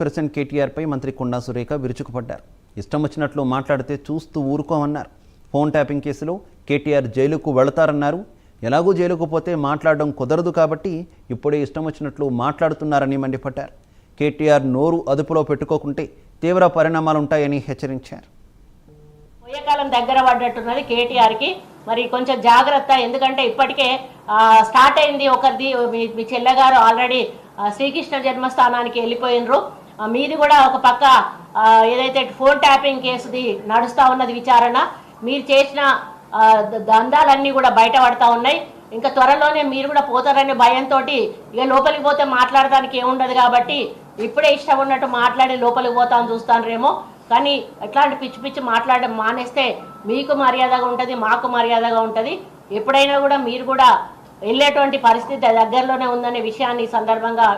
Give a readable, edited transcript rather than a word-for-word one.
President కేటీఆర్పై మంత్రి కొండా సురేఖ విరుచుకుపడ్డారు. ఇష్టం వచ్చినట్లు మాట్లాడితే చూస్తూ ఊరుకోమన్నారు. ఫోన్ ట్యాపింగ్ కేసులో కేటీఆర్ జైలుకు వెళతారన్నారు. ఎలాగూ జైలుకు పోతే మాట్లాడడం కుదరదు కాబట్టి ఇప్పుడే ఇష్టం వచ్చినట్లు మాట్లాడుతున్నారని మండిపడ్డారు. కేటీఆర్ నోరు అదుపులో పెట్టుకోకుంటే తీవ్ర పరిణామాలుంటాయని హెచ్చరించారు. పోయేకాలం దగ్గర పడ్డట్టున్నది కేటీఆర్కి. మరి కొంచెం జాగ్రత్త, ఎందుకంటే ఇప్పటికే స్టార్ట్ అయింది. ఒకరిది మీ చెల్లెగారు ఆల్రెడీ శ్రీకృష్ణ జన్మస్థానానికి వెళ్ళిపోయినరు. మీది కూడా ఒక పక్క ఏదైతే ఫోన్ ట్యాపింగ్ కేసుది నడుస్తూ ఉన్నది విచారణ. మీరు చేసిన దందాలన్నీ కూడా బయటపడతా ఉన్నాయి. ఇంకా త్వరలోనే మీరు కూడా పోతారనే భయంతో ఇక లోపలికి పోతే మాట్లాడడానికి ఏముండదు కాబట్టి ఇప్పుడే ఇష్టం ఉన్నట్టు మాట్లాడి లోపలికి పోతామని చూస్తారేమో. కానీ ఎట్లాంటి పిచ్చి పిచ్చి మాట్లాడడం మానేస్తే మీకు మర్యాదగా ఉంటుంది, మాకు మర్యాదగా ఉంటుంది. ఎప్పుడైనా కూడా మీరు కూడా వెళ్ళేటువంటి పరిస్థితి దగ్గరలోనే ఉందనే విషయాన్ని ఈ సందర్భంగా